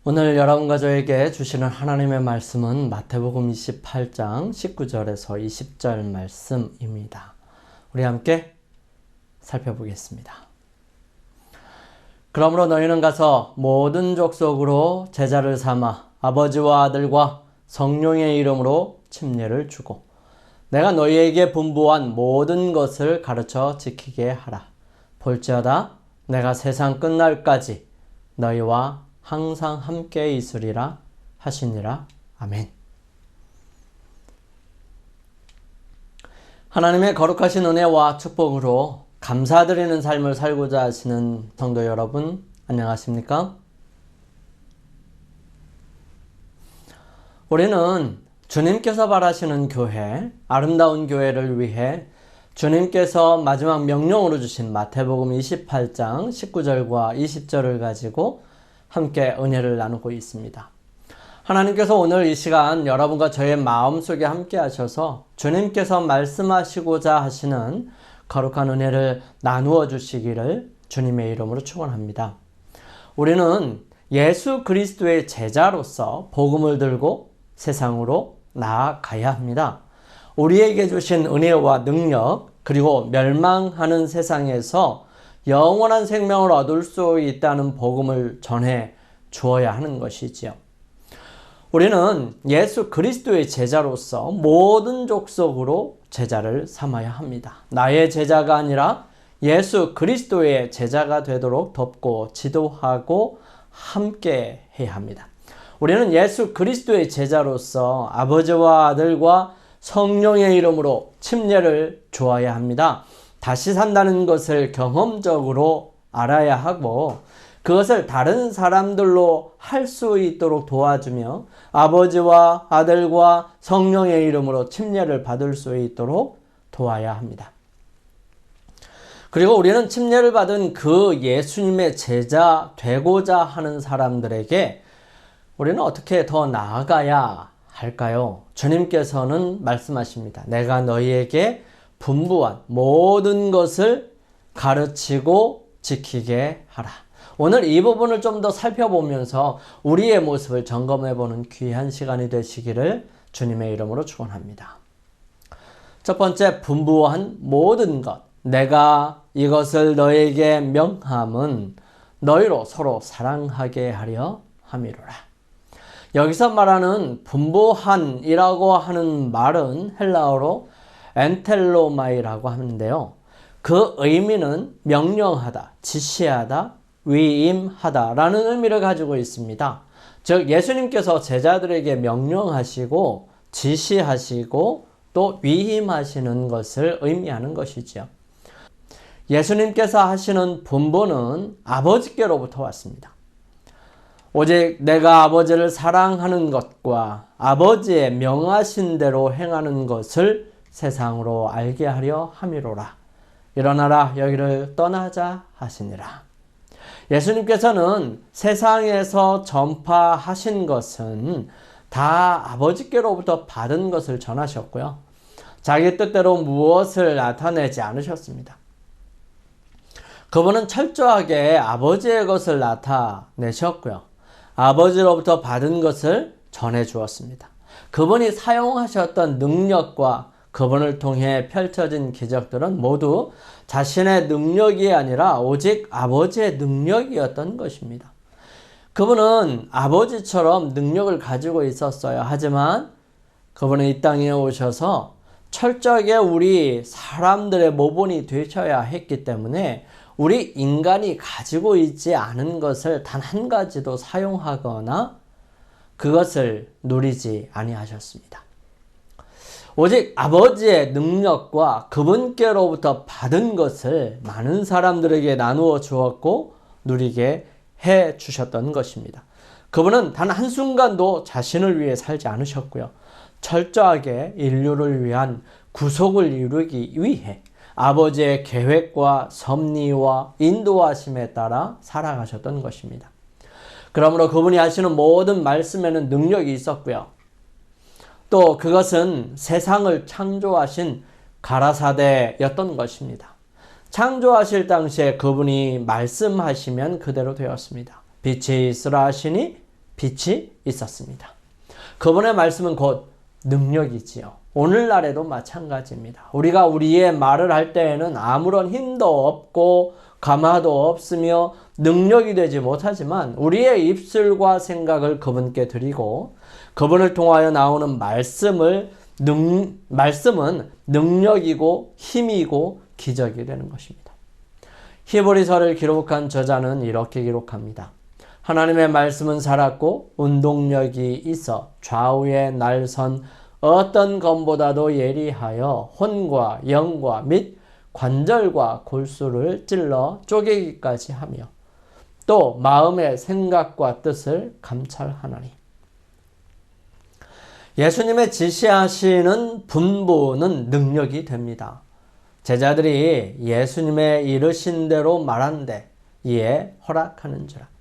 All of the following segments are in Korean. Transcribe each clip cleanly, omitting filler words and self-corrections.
오늘 여러분과 저에게 주시는 하나님의 말씀은 마태복음 28장 19절에서 20절 말씀입니다. 우리 함께 살펴보겠습니다. 그러므로 너희는 가서 모든 족속으로 제자를 삼아 아버지와 아들과 성령의 이름으로 침례를 주고 내가 너희에게 분부한 모든 것을 가르쳐 지키게 하라. 볼지어다 내가 세상 끝날까지 너희와 항상 함께 있으리라 하시니라. 아멘. 하나님의 거룩하신 은혜와 축복으로 감사드리는 삶을 살고자 하시는 성도 여러분, 안녕하십니까? 우리는 주님께서 바라시는 교회, 아름다운 교회를 위해 주님께서 마지막 명령으로 주신 마태복음 28장 19절과 20절을 가지고 함께 은혜를 나누고 있습니다. 하나님께서 오늘 이 시간 여러분과 저의 마음속에 함께 하셔서 주님께서 말씀하시고자 하시는 거룩한 은혜를 나누어 주시기를 주님의 이름으로 축원합니다. 우리는 예수 그리스도의 제자로서 복음을 들고 세상으로 나아가야 합니다. 우리에게 주신 은혜와 능력, 그리고 멸망하는 세상에서 영원한 생명을 얻을 수 있다는 복음을 전해 주어야 하는 것이지요. 우리는 예수 그리스도의 제자로서 모든 족속으로 제자를 삼아야 합니다. 나의 제자가 아니라 예수 그리스도의 제자가 되도록 돕고 지도하고 함께 해야 합니다. 우리는 예수 그리스도의 제자로서 아버지와 아들과 성령의 이름으로 침례를 주어야 합니다. 다시 산다는 것을 경험적으로 알아야 하고 그것을 다른 사람들로 할 수 있도록 도와주며 아버지와 아들과 성령의 이름으로 침례를 받을 수 있도록 도와야 합니다. 그리고 우리는 침례를 받은 그 예수님의 제자 되고자 하는 사람들에게 우리는 어떻게 더 나아가야 할까요? 주님께서는 말씀하십니다. 내가 너희에게 분부한 모든 것을 가르치고 지키게 하라. 오늘 이 부분을 좀 더 살펴보면서 우리의 모습을 점검해보는 귀한 시간이 되시기를 주님의 이름으로 축원합니다. 첫 번째, 분부한 모든 것. 내가 이것을 너에게 명함은 너희로 서로 사랑하게 하려 함이로라. 여기서 말하는 분부한이라고 하는 말은 헬라어로 엔텔로마이라고 하는데요. 그 의미는 명령하다, 지시하다, 위임하다 라는 의미를 가지고 있습니다. 즉 예수님께서 제자들에게 명령하시고 지시하시고 또 위임하시는 것을 의미하는 것이죠. 예수님께서 하시는 분부는 아버지께로부터 왔습니다. 오직 내가 아버지를 사랑하는 것과 아버지의 명하신 대로 행하는 것을 세상으로 알게 하려 함이로라. 일어나라 여기를 떠나자 하시니라. 예수님께서는 세상에서 전파하신 것은 다 아버지께로부터 받은 것을 전하셨고요. 자기 뜻대로 무엇을 나타내지 않으셨습니다. 그분은 철저하게 아버지의 것을 나타내셨고요. 아버지로부터 받은 것을 전해 주었습니다. 그분이 사용하셨던 능력과 그분을 통해 펼쳐진 기적들은 모두 자신의 능력이 아니라 오직 아버지의 능력이었던 것입니다. 그분은 아버지처럼 능력을 가지고 있었어요. 하지만 그분은 이 땅에 오셔서 철저하게 우리 사람들의 모본이 되셔야 했기 때문에 우리 인간이 가지고 있지 않은 것을 단 한 가지도 사용하거나 그것을 누리지 아니하셨습니다. 오직 아버지의 능력과 그분께로부터 받은 것을 많은 사람들에게 나누어 주었고 누리게 해 주셨던 것입니다. 그분은 단 한순간도 자신을 위해 살지 않으셨고요. 철저하게 인류를 위한 구속을 이루기 위해 아버지의 계획과 섭리와 인도하심에 따라 살아가셨던 것입니다. 그러므로 그분이 하시는 모든 말씀에는 능력이 있었고요. 또 그것은 세상을 창조하신 가라사대였던 것입니다. 창조하실 당시에 그분이 말씀하시면 그대로 되었습니다. 빛이 있으라 하시니 빛이 있었습니다. 그분의 말씀은 곧 능력이지요. 오늘날에도 마찬가지입니다. 우리가 우리의 말을 할 때에는 아무런 힘도 없고 감화도 없으며 능력이 되지 못하지만 우리의 입술과 생각을 그분께 드리고 그분을 통하여 나오는 말씀은 능력이고 힘이고 기적이 되는 것입니다. 히브리서를 기록한 저자는 이렇게 기록합니다. 하나님의 말씀은 살았고 운동력이 있어 좌우에 날선 어떤 검보다도 예리하여 혼과 영과 및 관절과 골수를 찔러 쪼개기까지 하며 또 마음의 생각과 뜻을 감찰하나니. 예수님의 지시하시는 분부는 능력이 됩니다. 제자들이 예수님의 이르신 대로 말한데 이에 허락하는지라.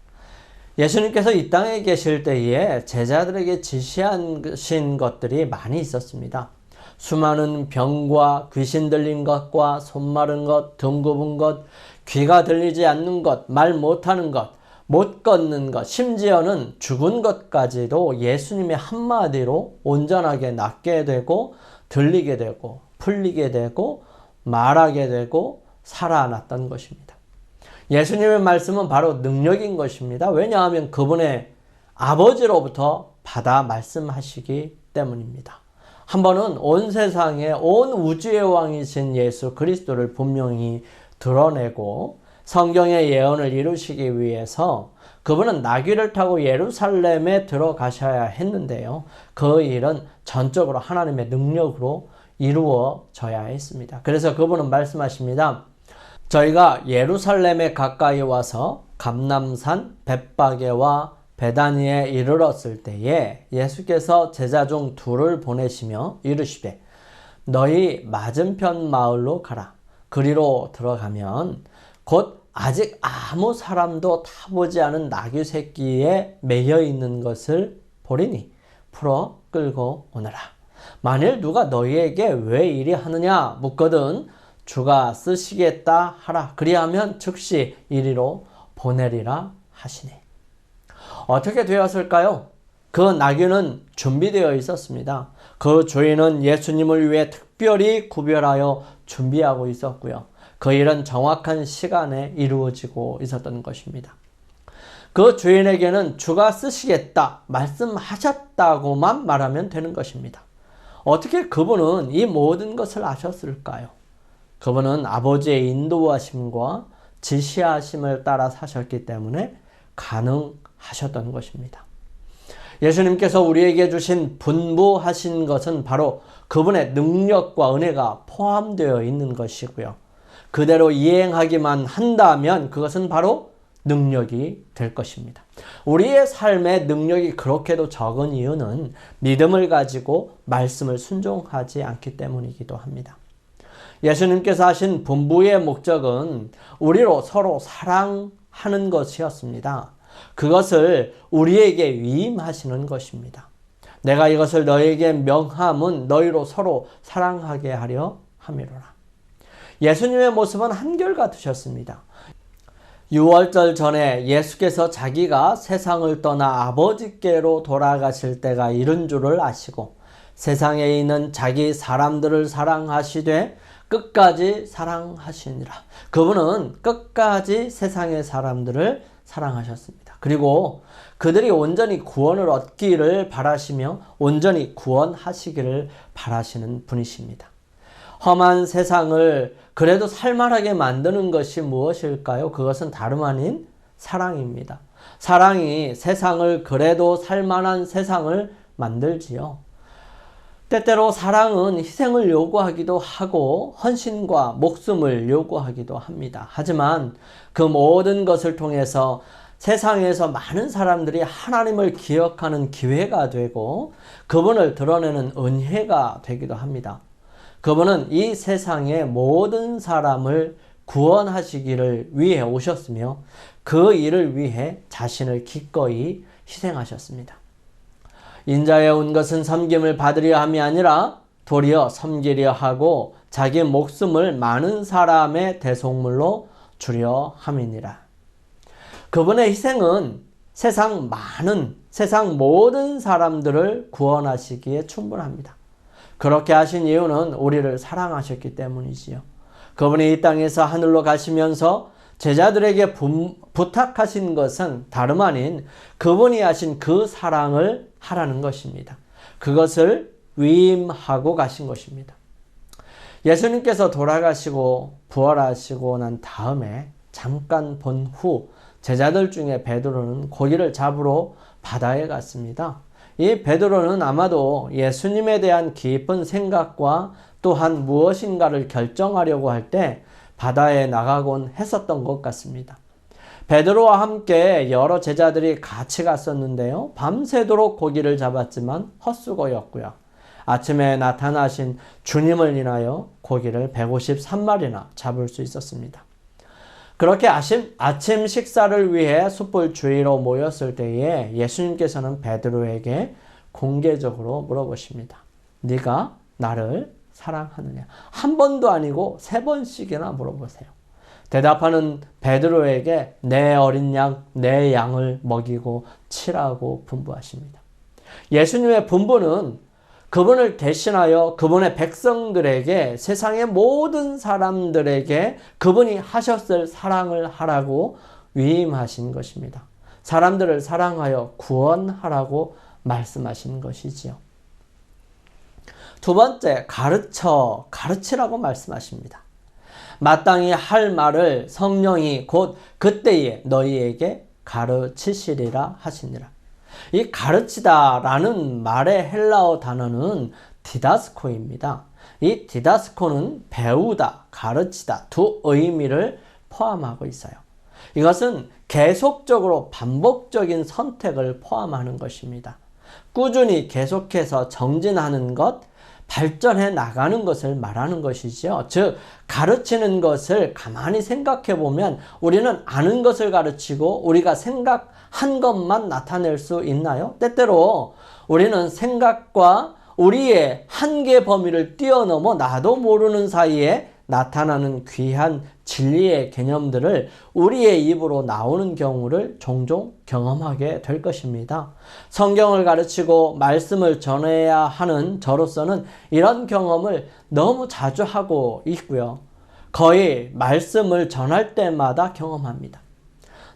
예수님께서 이 땅에 계실 때에 제자들에게 지시하신 것들이 많이 있었습니다. 수많은 병과 귀신 들린 것과 손 마른 것, 등 굽은 것, 귀가 들리지 않는 것, 말 못하는 것, 못 걷는 것, 심지어는 죽은 것까지도 예수님의 한마디로 온전하게 낫게 되고 들리게 되고 풀리게 되고 말하게 되고 살아났던 것입니다. 예수님의 말씀은 바로 능력인 것입니다. 왜냐하면 그분의 아버지로부터 받아 말씀하시기 때문입니다. 한 번은 온 세상에 온 우주의 왕이신 예수 그리스도를 분명히 드러내고 성경의 예언을 이루시기 위해서 그분은 나귀를 타고 예루살렘에 들어가셔야 했는데요. 그 일은 전적으로 하나님의 능력으로 이루어져야 했습니다. 그래서 그분은 말씀하십니다. 저희가 예루살렘에 가까이 와서 감람산 벳바게와 베다니에 이르렀을 때에 예수께서 제자 중 둘을 보내시며 이르시되 너희 맞은편 마을로 가라. 그리로 들어가면 곧 아직 아무 사람도 타보지 않은 나귀 새끼에 매여 있는 것을 보리니 풀어 끌고 오너라. 만일 누가 너희에게 왜 이리 하느냐 묻거든 주가 쓰시겠다 하라. 그리하면 즉시 이리로 보내리라 하시니. 어떻게 되었을까요? 그 나귀는 준비되어 있었습니다. 그 주인은 예수님을 위해 특별히 구별하여 준비하고 있었고요. 그 일은 정확한 시간에 이루어지고 있었던 것입니다. 그 주인에게는 주가 쓰시겠다 말씀하셨다고만 말하면 되는 것입니다. 어떻게 그분은 이 모든 것을 아셨을까요? 그분은 아버지의 인도하심과 지시하심을 따라 사셨기 때문에 가능하셨던 것입니다. 예수님께서 우리에게 주신 분부하신 것은 바로 그분의 능력과 은혜가 포함되어 있는 것이고요. 그대로 이행하기만 한다면 그것은 바로 능력이 될 것입니다. 우리의 삶의 능력이 그렇게도 적은 이유는 믿음을 가지고 말씀을 순종하지 않기 때문이기도 합니다. 예수님께서 하신 분부의 목적은 우리로 서로 사랑하는 것이었습니다. 그것을 우리에게 위임하시는 것입니다. 내가 이것을 너희에게 명함은 너희로 서로 사랑하게 하려 함이로라. 예수님의 모습은 한결같으셨습니다. 유월절 전에 예수께서 자기가 세상을 떠나 아버지께로 돌아가실 때가 이른 줄을 아시고 세상에 있는 자기 사람들을 사랑하시되 끝까지 사랑하시니라. 그분은 끝까지 세상의 사람들을 사랑하셨습니다. 그리고 그들이 온전히 구원을 얻기를 바라시며 온전히 구원하시기를 바라시는 분이십니다. 험한 세상을 그래도 살만하게 만드는 것이 무엇일까요? 그것은 다름 아닌 사랑입니다. 사랑이 세상을 그래도 살만한 세상을 만들지요. 때때로 사랑은 희생을 요구하기도 하고 헌신과 목숨을 요구하기도 합니다. 하지만 그 모든 것을 통해서 세상에서 많은 사람들이 하나님을 기억하는 기회가 되고 그분을 드러내는 은혜가 되기도 합니다. 그분은 이 세상의 모든 사람을 구원하시기를 위해 오셨으며 그 일을 위해 자신을 기꺼이 희생하셨습니다. 인자에 온 것은 섬김을 받으려 함이 아니라 도리어 섬기려 하고 자기 목숨을 많은 사람의 대속물로 주려 함이니라. 그분의 희생은 세상 모든 사람들을 구원하시기에 충분합니다. 그렇게 하신 이유는 우리를 사랑하셨기 때문이지요. 그분이 이 땅에서 하늘로 가시면서 제자들에게 부탁하신 것은 다름 아닌 그분이 하신 그 사랑을 하라는 것입니다. 그것을 위임하고 가신 것입니다. 예수님께서 돌아가시고 부활하시고 난 다음에 잠깐 본 후 제자들 중에 베드로는 고기를 잡으러 바다에 갔습니다. 이 베드로는 아마도 예수님에 대한 깊은 생각과 또한 무엇인가를 결정하려고 할 때 바다에 나가곤 했었던 것 같습니다. 베드로와 함께 여러 제자들이 같이 갔었는데요. 밤새도록 고기를 잡았지만 헛수고였고요. 아침에 나타나신 주님을 인하여 고기를 153마리나 잡을 수 있었습니다. 그렇게 아침 식사를 위해 숯불 주위로 모였을 때에 예수님께서는 베드로에게 공개적으로 물어보십니다. 네가 나를 사랑하느냐? 한 번도 아니고 3번씩이나 물어보세요. 대답하는 베드로에게 내 어린 양, 내 양을 먹이고 치라고 분부하십니다. 예수님의 분부는 그분을 대신하여 그분의 백성들에게, 세상의 모든 사람들에게 그분이 하셨을 사랑을 하라고 위임하신 것입니다. 사람들을 사랑하여 구원하라고 말씀하신 것이지요. 두 번째, 가르치라고 말씀하십니다. 마땅히 할 말을 성령이 곧 그때에 너희에게 가르치시리라 하시니라. 이 가르치다라는 말의 헬라어 단어는 디다스코입니다. 이 디다스코는 배우다, 가르치다 두 의미를 포함하고 있어요. 이것은 계속적으로 반복적인 선택을 포함하는 것입니다. 꾸준히 계속해서 정진하는 것, 발전해 나가는 것을 말하는 것이죠. 즉 가르치는 것을 가만히 생각해 보면 우리는 아는 것을 가르치고 우리가 생각한 것만 나타낼 수 있나요? 때때로 우리는 생각과 우리의 한계 범위를 뛰어넘어 나도 모르는 사이에 나타나는 귀한 진리의 개념들을 우리의 입으로 나오는 경우를 종종 경험하게 될 것입니다. 성경을 가르치고 말씀을 전해야 하는 저로서는 이런 경험을 너무 자주 하고 있고요. 거의 말씀을 전할 때마다 경험합니다.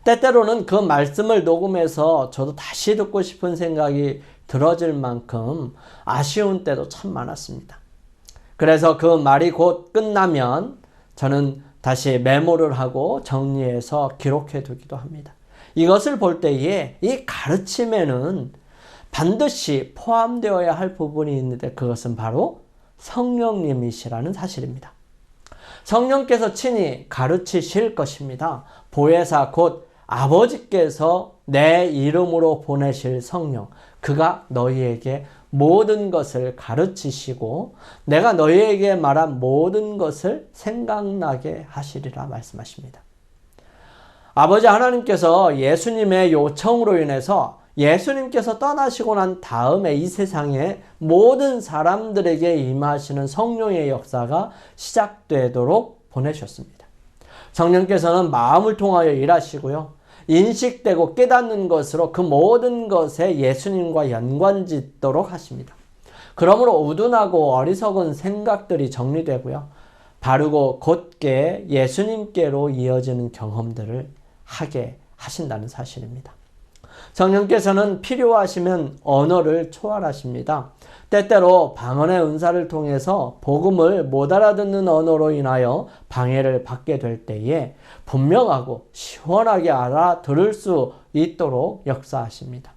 때때로는 그 말씀을 녹음해서 저도 다시 듣고 싶은 생각이 들어질 만큼 아쉬운 때도 참 많았습니다. 그래서 그 말이 곧 끝나면 저는 다시 메모를 하고 정리해서 기록해 두기도 합니다. 이것을 볼 때에 이 가르침에는 반드시 포함되어야 할 부분이 있는데 그것은 바로 성령님이시라는 사실입니다. 성령께서 친히 가르치실 것입니다. 보혜사 곧 아버지께서 내 이름으로 보내실 성령, 그가 너희에게 모든 것을 가르치시고 내가 너희에게 말한 모든 것을 생각나게 하시리라 말씀하십니다. 아버지 하나님께서 예수님의 요청으로 인해서 예수님께서 떠나시고 난 다음에 이 세상에 모든 사람들에게 임하시는 성령의 역사가 시작되도록 보내셨습니다. 성령께서는 마음을 통하여 일하시고요. 인식되고 깨닫는 것으로 그 모든 것에 예수님과 연관짓도록 하십니다. 그러므로 우둔하고 어리석은 생각들이 정리되고요. 바르고 곧게 예수님께로 이어지는 경험들을 하게 하신다는 사실입니다. 성령께서는 필요하시면 언어를 초월하십니다. 때때로 방언의 은사를 통해서 복음을 못 알아듣는 언어로 인하여 방해를 받게 될 때에 분명하고 시원하게 알아들을 수 있도록 역사하십니다.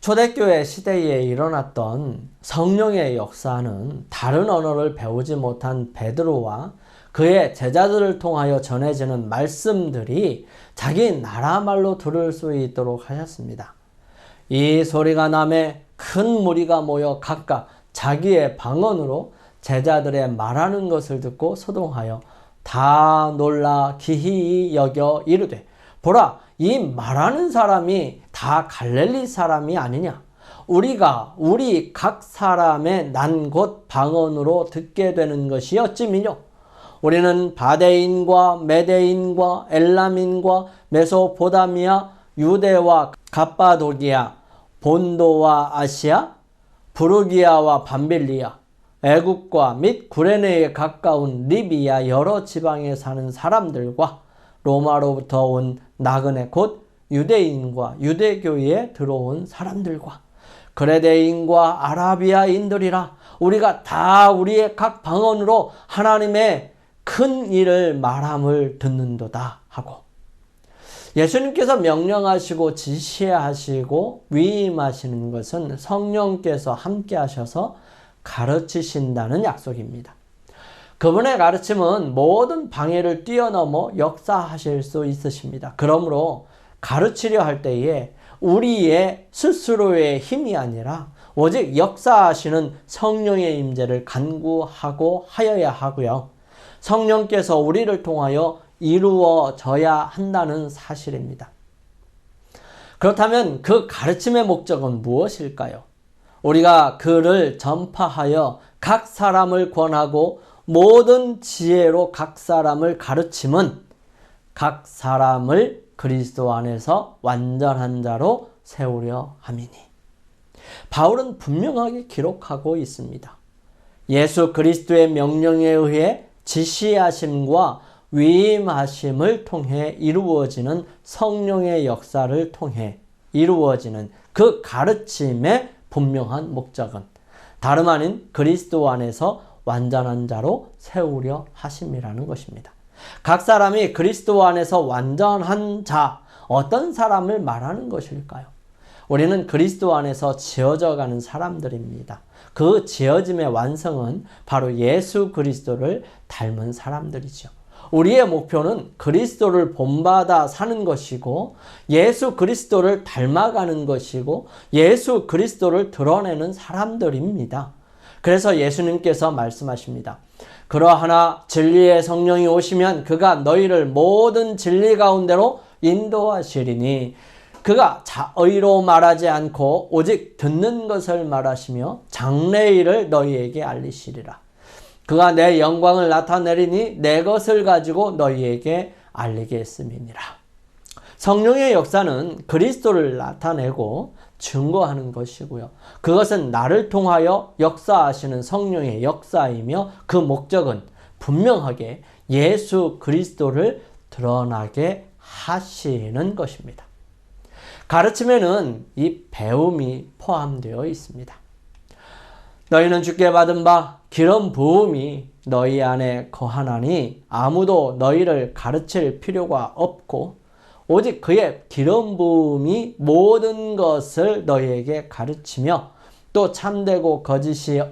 초대교회 시대에 일어났던 성령의 역사는 다른 언어를 배우지 못한 베드로와 그의 제자들을 통하여 전해지는 말씀들이 자기 나라 말로 들을 수 있도록 하셨습니다. 이 소리가 나매 큰 무리가 모여 각각 자기의 방언으로 제자들의 말하는 것을 듣고 소동하여 다 놀라 기히 여겨 이르되 보라, 이 말하는 사람이 다 갈릴리 사람이 아니냐? 우리 각 사람의 난 곳 방언으로 듣게 되는 것이 어찌미뇨? 우리는 바데인과 메데인과 엘람인과 메소포다미아, 유대와 갑바도기아, 본도와 아시아, 부르기아와 밤빌리아, 애국과 및 구레네에 가까운 리비아 여러 지방에 사는 사람들과 로마로부터 온 나그네 곧 유대인과 유대교회에 들어온 사람들과 그레데인과 아라비아인들이라 우리가 다 우리의 각 방언으로 하나님의 큰 일을 말함을 듣는도다 하고, 예수님께서 명령하시고 지시하시고 위임하시는 것은 성령께서 함께 하셔서 가르치신다는 약속입니다. 그분의 가르침은 모든 방해를 뛰어넘어 역사하실 수 있으십니다. 그러므로 가르치려 할 때에 우리의 스스로의 힘이 아니라 오직 역사하시는 성령의 임재를 간구하고 하여야 하고요. 성령께서 우리를 통하여 이루어져야 한다는 사실입니다. 그렇다면 그 가르침의 목적은 무엇일까요? 우리가 그를 전파하여 각 사람을 권하고 모든 지혜로 각 사람을 가르침은 각 사람을 그리스도 안에서 완전한 자로 세우려 함이니. 바울은 분명하게 기록하고 있습니다. 예수 그리스도의 명령에 의해 지시하심과 위임하심을 통해 이루어지는 성령의 역사를 통해 이루어지는 그 가르침의 분명한 목적은 다름 아닌 그리스도 안에서 완전한 자로 세우려 하심이라는 것입니다. 각 사람이 그리스도 안에서 완전한 자, 어떤 사람을 말하는 것일까요? 우리는 그리스도 안에서 지어져 가는 사람들입니다. 그 지어짐의 완성은 바로 예수 그리스도를 닮은 사람들이죠. 우리의 목표는 그리스도를 본받아 사는 것이고 예수 그리스도를 닮아가는 것이고 예수 그리스도를 드러내는 사람들입니다. 그래서 예수님께서 말씀하십니다. 그러하나 진리의 성령이 오시면 그가 너희를 모든 진리 가운데로 인도하시리니 그가 의로 말하지 않고 오직 듣는 것을 말하시며 장래일을 너희에게 알리시리라. 그가 내 영광을 나타내리니 내 것을 가지고 너희에게 알리겠음이니라. 성령의 역사는 그리스도를 나타내고 증거하는 것이고요. 그것은 나를 통하여 역사하시는 성령의 역사이며 그 목적은 분명하게 예수 그리스도를 드러나게 하시는 것입니다. 가르침에는 이 배움이 포함되어 있습니다. 너희는 주께 받은 바 기름 부음이 너희 안에 거하나니 아무도 너희를 가르칠 필요가 없고 오직 그의 기름 부음이 모든 것을 너희에게 가르치며 또 참되고 거짓이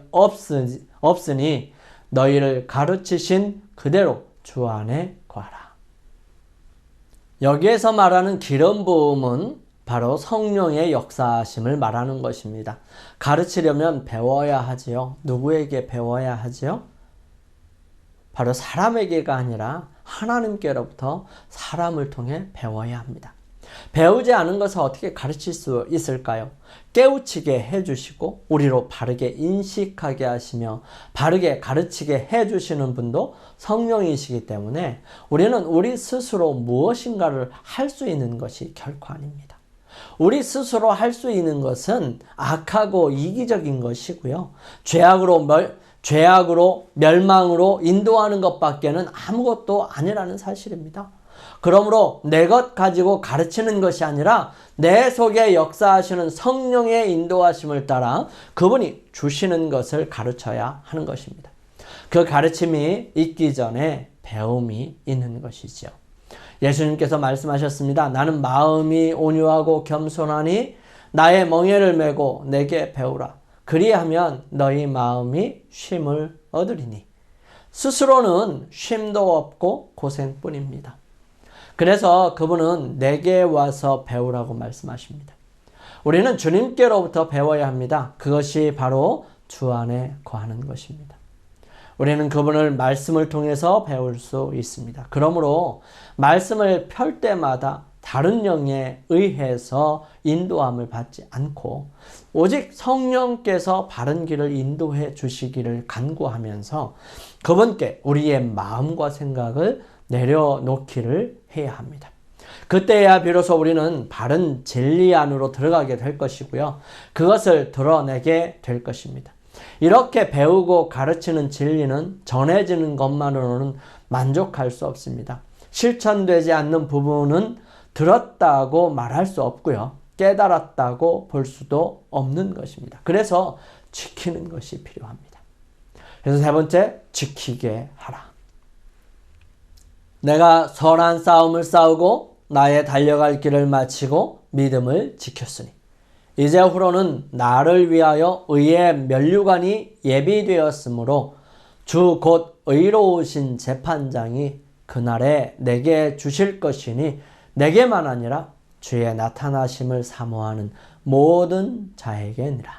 없으니 너희를 가르치신 그대로 주 안에 거하라. 여기에서 말하는 기름 부음은 바로 성령의 역사하심을 말하는 것입니다. 가르치려면 배워야 하지요. 누구에게 배워야 하지요? 바로 사람에게가 아니라 하나님께로부터 사람을 통해 배워야 합니다. 배우지 않은 것을 어떻게 가르칠 수 있을까요? 깨우치게 해주시고 우리로 바르게 인식하게 하시며 바르게 가르치게 해주시는 분도 성령이시기 때문에 우리는 우리 스스로 무엇인가를 할 수 있는 것이 결코 아닙니다. 우리 스스로 할 수 있는 것은 악하고 이기적인 것이고요. 죄악으로 멸망으로 인도하는 것밖에는 아무것도 아니라는 사실입니다. 그러므로 내 것 가지고 가르치는 것이 아니라 내 속에 역사하시는 성령의 인도하심을 따라 그분이 주시는 것을 가르쳐야 하는 것입니다. 그 가르침이 있기 전에 배움이 있는 것이죠. 예수님께서 말씀하셨습니다. 나는 마음이 온유하고 겸손하니 나의 멍에를 메고 내게 배우라. 그리하면 너희 마음이 쉼을 얻으리니. 스스로는 쉼도 없고 고생뿐입니다. 그래서 그분은 내게 와서 배우라고 말씀하십니다. 우리는 주님께로부터 배워야 합니다. 그것이 바로 주 안에 거하는 것입니다. 우리는 그분을 말씀을 통해서 배울 수 있습니다. 그러므로 말씀을 펼 때마다 다른 영에 의해서 인도함을 받지 않고 오직 성령께서 바른 길을 인도해 주시기를 간구하면서 그분께 우리의 마음과 생각을 내려놓기를 해야 합니다. 그때야 비로소 우리는 바른 진리 안으로 들어가게 될 것이고요. 그것을 드러내게 될 것입니다. 이렇게 배우고 가르치는 진리는 전해지는 것만으로는 만족할 수 없습니다. 실천되지 않는 부분은 들었다고 말할 수 없고요. 깨달았다고 볼 수도 없는 것입니다. 그래서 지키는 것이 필요합니다. 그래서 세 번째, 지키게 하라. 내가 선한 싸움을 싸우고 나의 달려갈 길을 마치고 믿음을 지켰으니 이제후로는 나를 위하여 의의 면류관이 예비되었으므로 주 곧 의로우신 재판장이 그날에 내게 주실 것이니 내게만 아니라 주의 나타나심을 사모하는 모든 자에게니라.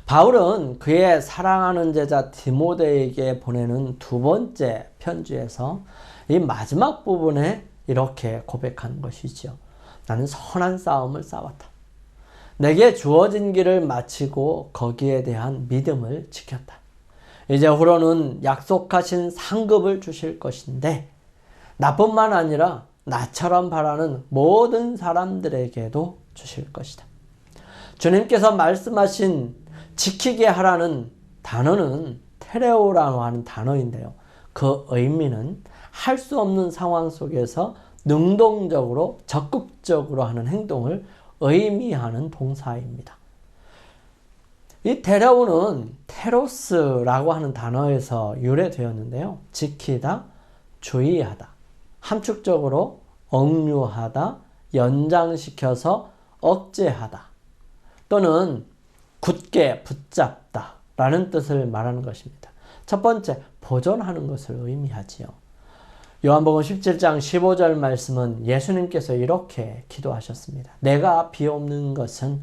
바울은 그의 사랑하는 제자 디모데에게 보내는 두 번째 편지에서 이 마지막 부분에 이렇게 고백한 것이죠. 나는 선한 싸움을 싸웠다. 내게 주어진 길을 마치고 거기에 대한 믿음을 지켰다. 이제후로는 약속하신 상급을 주실 것인데 나뿐만 아니라 나처럼 바라는 모든 사람들에게도 주실 것이다. 주님께서 말씀하신 지키게 하라는 단어는 테레오라고 하는 단어인데요. 그 의미는 할 수 없는 상황 속에서 능동적으로 적극적으로 하는 행동을 의미하는 동사입니다. 이 테레오는 테로스라고 하는 단어에서 유래되었는데요. 지키다, 주의하다, 함축적으로 억류하다, 연장시켜서 억제하다 또는 굳게 붙잡다 라는 뜻을 말하는 것입니다. 첫 번째, 보존하는 것을 의미하지요. 요한복음 17장 15절 말씀은 예수님께서 이렇게 기도하셨습니다. 내가 비옵는 것은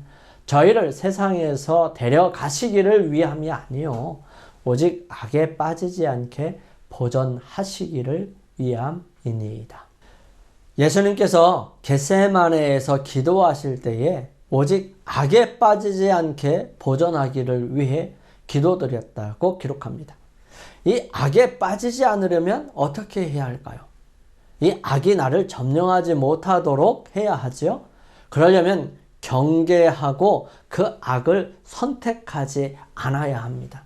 저희를 세상에서 데려가시기를 위함이 아니요 오직 악에 빠지지 않게 보존하시기를 위함이니이다. 예수님께서 겟세마네에서 기도하실 때에 오직 악에 빠지지 않게 보존하기를 위해 기도드렸다고 기록합니다. 이 악에 빠지지 않으려면 어떻게 해야 할까요? 이 악이 나를 점령하지 못하도록 해야 하지요. 그러려면 경계하고 그 악을 선택하지 않아야 합니다.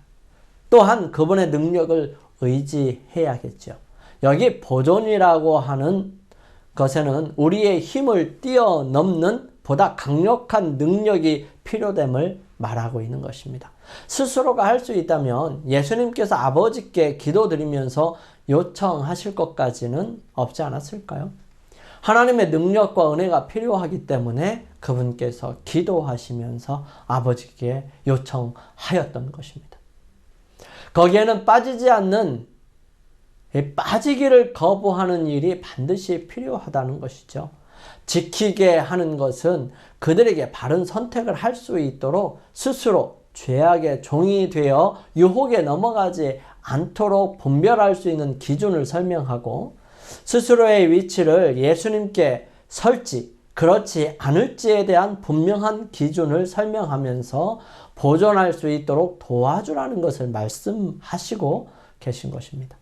또한 그분의 능력을 의지해야겠죠. 여기 보존이라고 하는 것에는 우리의 힘을 뛰어넘는 보다 강력한 능력이 필요됨을 말하고 있는 것입니다. 스스로가 할 수 있다면 예수님께서 아버지께 기도드리면서 요청하실 것까지는 없지 않았을까요? 하나님의 능력과 은혜가 필요하기 때문에 그분께서 기도하시면서 아버지께 요청하였던 것입니다. 거기에는 빠지지 않는 빠지기를 거부하는 일이 반드시 필요하다는 것이죠. 지키게 하는 것은 그들에게 바른 선택을 할 수 있도록 스스로 죄악의 종이 되어 유혹에 넘어가지 않도록 분별할 수 있는 기준을 설명하고 스스로의 위치를 예수님께 설지 그렇지 않을지에 대한 분명한 기준을 설명하면서 보존할 수 있도록 도와주라는 것을 말씀하시고 계신 것입니다.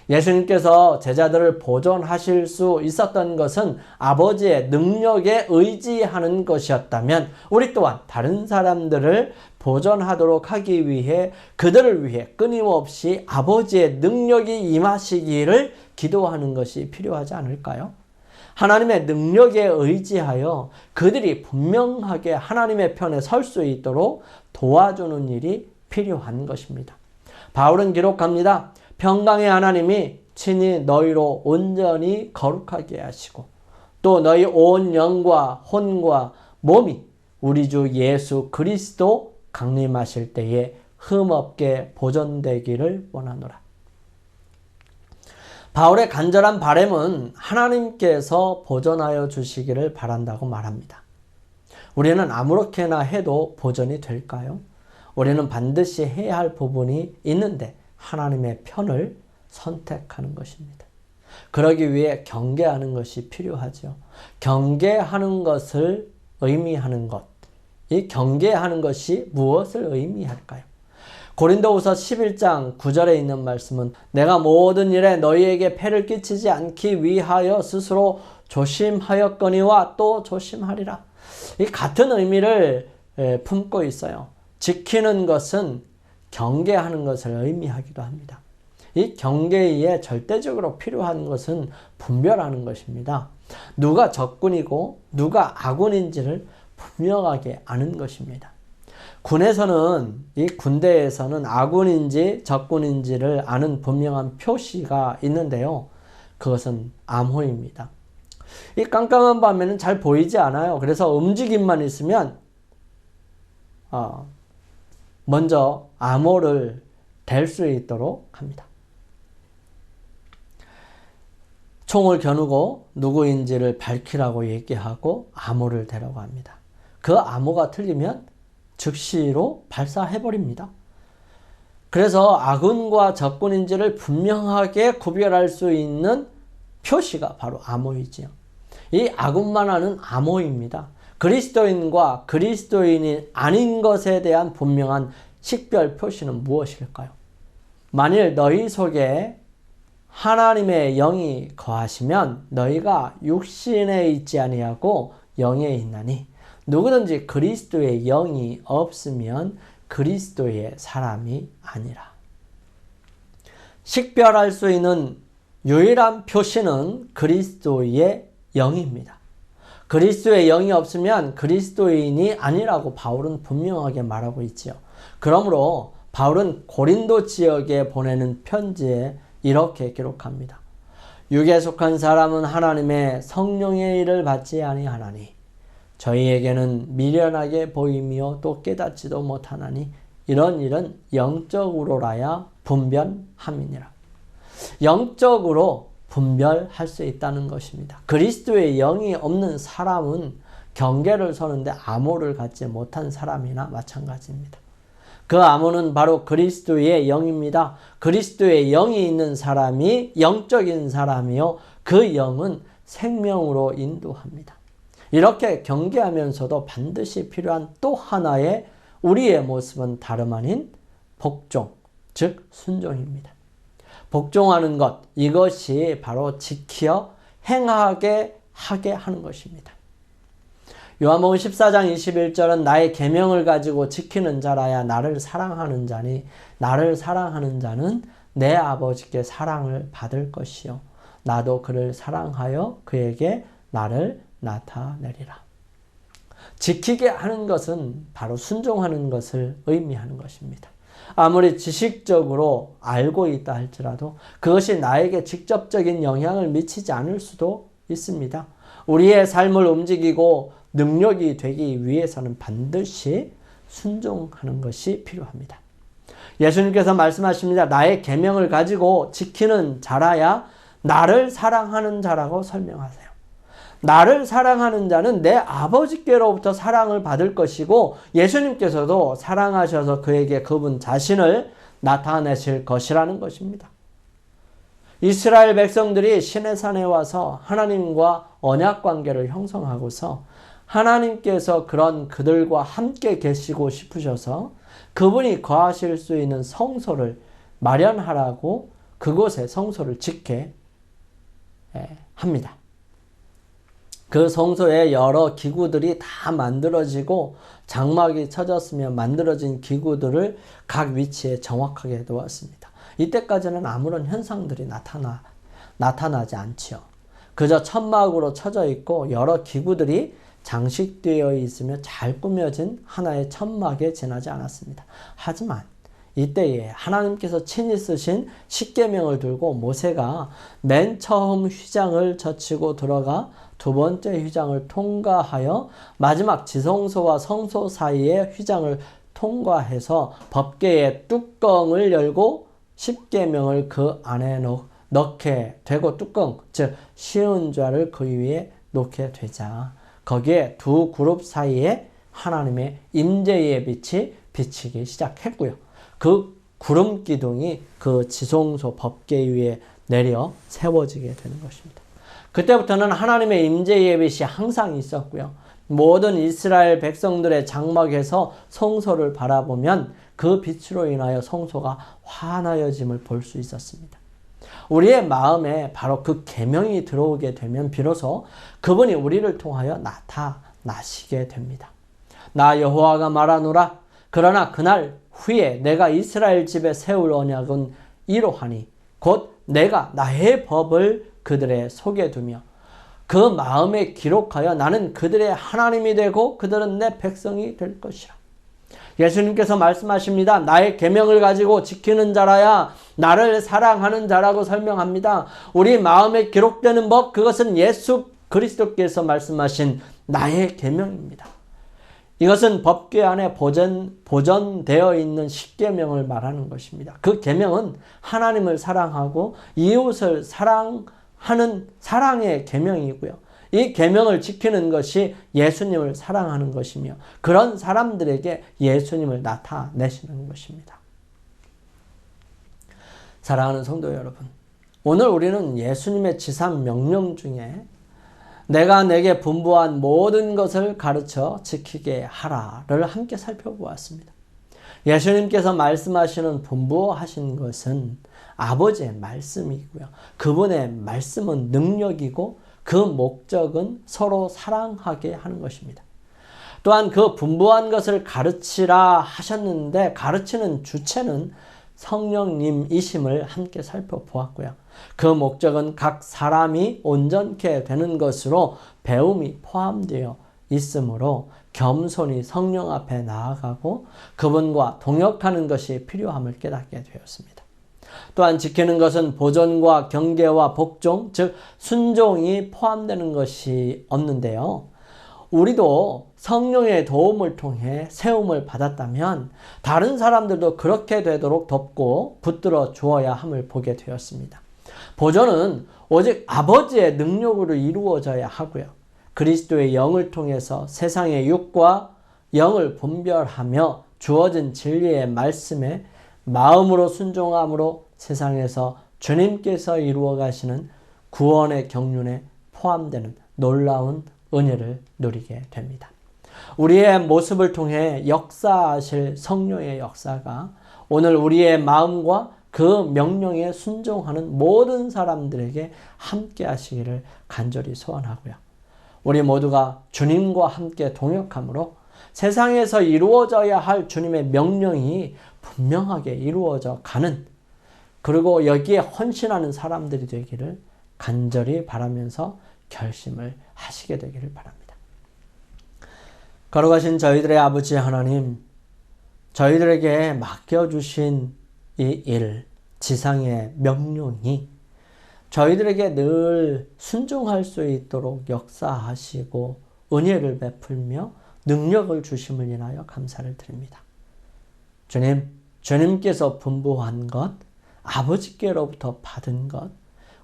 예수님께서 제자들을 보존하실 수 있었던 것은 아버지의 능력에 의지하는 것이었다면 우리 또한 다른 사람들을 보존하도록 하기 위해 그들을 위해 끊임없이 아버지의 능력이 임하시기를 기도하는 것이 필요하지 않을까요? 하나님의 능력에 의지하여 그들이 분명하게 하나님의 편에 설 수 있도록 도와주는 일이 필요한 것입니다. 바울은 기록합니다. 평강의 하나님이 친히 너희로 온전히 거룩하게 하시고 또 너희 온 영과 혼과 몸이 우리 주 예수 그리스도 강림하실 때에 흠없게 보존되기를 원하노라. 바울의 간절한 바람은 하나님께서 보존하여 주시기를 바란다고 말합니다. 우리는 아무렇게나 해도 보존이 될까요? 우리는 반드시 해야 할 부분이 있는데 하나님의 편을 선택하는 것입니다. 그러기 위해 경계하는 것이 필요하죠. 경계하는 것을 의미하는 것. 이 경계하는 것이 무엇을 의미할까요? 고린도후서 11장 9절에 있는 말씀은 내가 모든 일에 너희에게 폐를 끼치지 않기 위하여 스스로 조심하였거니와 또 조심하리라. 이 같은 의미를 품고 있어요. 지키는 것은 경계하는 것을 의미하기도 합니다. 이 경계에 절대적으로 필요한 것은 분별하는 것입니다. 누가 적군이고 누가 아군인지를 분명하게 아는 것입니다. 이 군대에서는 아군인지 적군인지를 아는 분명한 표시가 있는데요. 그것은 암호입니다. 이 깜깜한 밤에는 잘 보이지 않아요. 그래서 움직임만 있으면 먼저 암호를 댈 수 있도록 합니다. 총을 겨누고 누구인지를 밝히라고 얘기하고 암호를 대라고 합니다. 그 암호가 틀리면 즉시로 발사해버립니다. 그래서 아군과 적군인지를 분명하게 구별할 수 있는 표시가 바로 암호이지요. 이 아군만 아는 암호입니다. 그리스도인과 그리스도인이 아닌 것에 대한 분명한 식별 표시는 무엇일까요? 만일 너희 속에 하나님의 영이 거하시면 너희가 육신에 있지 아니하고 영에 있나니 누구든지 그리스도의 영이 없으면 그리스도의 사람이 아니라. 식별할 수 있는 유일한 표시는 그리스도의 영입니다. 그리스도의 영이 없으면 그리스도인이 아니라고 바울은 분명하게 말하고 있지요. 그러므로 바울은 고린도 지역에 보내는 편지에 이렇게 기록합니다. 육에 속한 사람은 하나님의 성령의 일을 받지 아니하나니 저희에게는 미련하게 보이며 또 깨닫지도 못하나니 이런 일은 영적으로라야 분별함이니라. 영적으로 분별할 수 있다는 것입니다. 그리스도의 영이 없는 사람은 경계를 서는데 암호를 갖지 못한 사람이나 마찬가지입니다. 그 암호는 바로 그리스도의 영입니다. 그리스도의 영이 있는 사람이 영적인 사람이요. 그 영은 생명으로 인도합니다. 이렇게 경계하면서도 반드시 필요한 또 하나의 우리의 모습은 다름 아닌 복종, 즉 순종입니다. 복종하는 것, 이것이 바로 지켜 행하게 하게 하는 것입니다. 요한복음 14장 21절은 나의 계명을 가지고 지키는 자라야 나를 사랑하는 자니 나를 사랑하는 자는 내 아버지께 사랑을 받을 것이요 나도 그를 사랑하여 그에게 나를 나타내리라. 지키게 하는 것은 바로 순종하는 것을 의미하는 것입니다. 아무리 지식적으로 알고 있다 할지라도 그것이 나에게 직접적인 영향을 미치지 않을 수도 있습니다. 우리의 삶을 움직이고 능력이 되기 위해서는 반드시 순종하는 것이 필요합니다. 예수님께서 말씀하십니다. 나의 계명을 가지고 지키는 자라야 나를 사랑하는 자라고 설명하세요. 나를 사랑하는 자는 내 아버지께로부터 사랑을 받을 것이고 예수님께서도 사랑하셔서 그에게 그분 자신을 나타내실 것이라는 것입니다. 이스라엘 백성들이 시내산에 와서 하나님과 언약관계를 형성하고서 하나님께서 그런 그들과 함께 계시고 싶으셔서 그분이 거하실 수 있는 성소를 마련하라고 그곳에 성소를 짓게 합니다. 그 성소에 여러 기구들이 다 만들어지고 장막이 쳐졌으며 만들어진 기구들을 각 위치에 정확하게 놓았습니다. 이때까지는 아무런 현상들이 나타나지 않지요. 그저 천막으로 쳐져 있고 여러 기구들이 장식되어 있으며 잘 꾸며진 하나의 천막에 지나지 않았습니다. 하지만 이때에 하나님께서 친히 쓰신 십계명을 들고 모세가 맨 처음 휘장을 젖히고 들어가 두 번째 휘장을 통과하여 마지막 지성소와 성소 사이의 휘장을 통과해서 법궤의 뚜껑을 열고 십계명을 그 안에 넣게 되고 뚜껑, 즉 시은좌를 그 위에 놓게 되자 거기에 두 그룹 사이에 하나님의 임재의 빛이 비치기 시작했고요. 그 구름 기둥이 그 지성소 법궤 위에 내려 세워지게 되는 것입니다. 그때부터는 하나님의 임재 예빛이 항상 있었고요. 모든 이스라엘 백성들의 장막에서 성소를 바라보면 그 빛으로 인하여 성소가 환하여짐을 볼 수 있었습니다. 우리의 마음에 바로 그 계명이 들어오게 되면 비로소 그분이 우리를 통하여 나타나시게 됩니다. 나 여호와가 말하노라. 그러나 그날 후에 내가 이스라엘 집에 세울 언약은 이러하니 곧 내가 나의 법을 그들의 속에 두며 그 마음에 기록하여 나는 그들의 하나님이 되고 그들은 내 백성이 될 것이라. 예수님께서 말씀하십니다. 나의 계명을 가지고 지키는 자라야 나를 사랑하는 자라고 설명합니다. 우리 마음에 기록되는 법, 그것은 예수 그리스도께서 말씀하신 나의 계명입니다. 이것은 법궤 안에 보존되어 있는 십계명을 말하는 것입니다. 그 계명은 하나님을 사랑하고 이웃을 사랑하는 사랑의 계명이고요. 이 계명을 지키는 것이 예수님을 사랑하는 것이며 그런 사람들에게 예수님을 나타내시는 것입니다. 사랑하는 성도 여러분, 오늘 우리는 예수님의 지상 명령 중에 내가 내게 분부한 모든 것을 가르쳐 지키게 하라를 함께 살펴보았습니다. 예수님께서 말씀하시는 분부하신 것은 아버지의 말씀이고요. 그분의 말씀은 능력이고 그 목적은 서로 사랑하게 하는 것입니다. 또한 그 분부한 것을 가르치라 하셨는데 가르치는 주체는 성령님이심을 함께 살펴보았고요. 그 목적은 각 사람이 온전케 되는 것으로 배움이 포함되어 있으므로 겸손히 성령 앞에 나아가고 그분과 동역하는 것이 필요함을 깨닫게 되었습니다. 또한 지키는 것은 보존과 경계와 복종, 즉 순종이 포함되는 것이 없는데요. 우리도 성령의 도움을 통해 세움을 받았다면 다른 사람들도 그렇게 되도록 돕고 붙들어 주어야 함을 보게 되었습니다. 보존은 오직 아버지의 능력으로 이루어져야 하고요. 그리스도의 영을 통해서 세상의 육과 영을 분별하며 주어진 진리의 말씀에 마음으로 순종함으로 세상에서 주님께서 이루어 가시는 구원의 경륜에 포함되는 놀라운 은혜를 누리게 됩니다. 우리의 모습을 통해 역사하실 성령의 역사가 오늘 우리의 마음과 그 명령에 순종하는 모든 사람들에게 함께 하시기를 간절히 소원하고요. 우리 모두가 주님과 함께 동역함으로 세상에서 이루어져야 할 주님의 명령이 분명하게 이루어져 가는, 그리고 여기에 헌신하는 사람들이 되기를 간절히 바라면서 결심을 하시게 되기를 바랍니다. 걸어가신 저희들의 아버지 하나님, 저희들에게 맡겨주신 이 일, 지상의 명령이 저희들에게 늘 순종할 수 있도록 역사하시고 은혜를 베풀며 능력을 주심을 인하여 감사를 드립니다. 주님께서 분부한 것, 아버지께로부터 받은 것,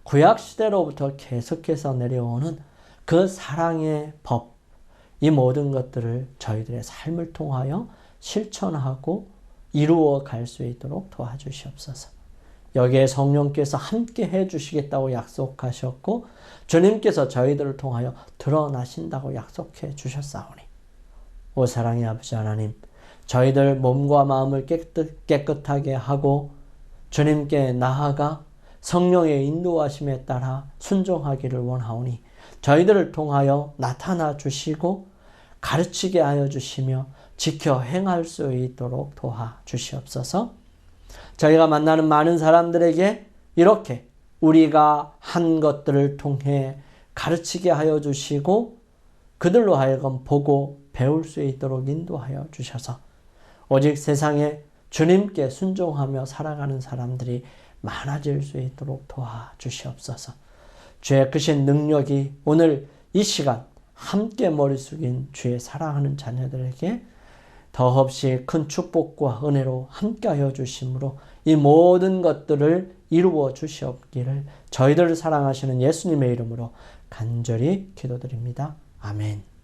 구약시대로부터 계속해서 내려오는 그 사랑의 법, 이 모든 것들을 저희들의 삶을 통하여 실천하고 이루어 갈 수 있도록 도와주시옵소서. 여기에 성령께서 함께 해주시겠다고 약속하셨고 주님께서 저희들을 통하여 드러나신다고 약속해 주셨사오니 오 사랑의 아버지 하나님, 저희들 몸과 마음을 깨끗하게 하고 주님께 나아가 성령의 인도하심에 따라 순종하기를 원하오니 저희들을 통하여 나타나 주시고 가르치게 하여 주시며 지켜 행할 수 있도록 도와주시옵소서. 저희가 만나는 많은 사람들에게 이렇게 우리가 한 것들을 통해 가르치게 하여 주시고 그들로 하여금 보고 배울 수 있도록 인도하여 주셔서 오직 세상에 주님께 순종하며 살아가는 사람들이 많아질 수 있도록 도와주시옵소서. 주의 크신 능력이 오늘 이 시간 함께 머리 숙인 주의 사랑하는 자녀들에게 더없이 큰 축복과 은혜로 함께하여 주심으로 이 모든 것들을 이루어 주시옵기를 저희들을 사랑하시는 예수님의 이름으로 간절히 기도드립니다. 아멘.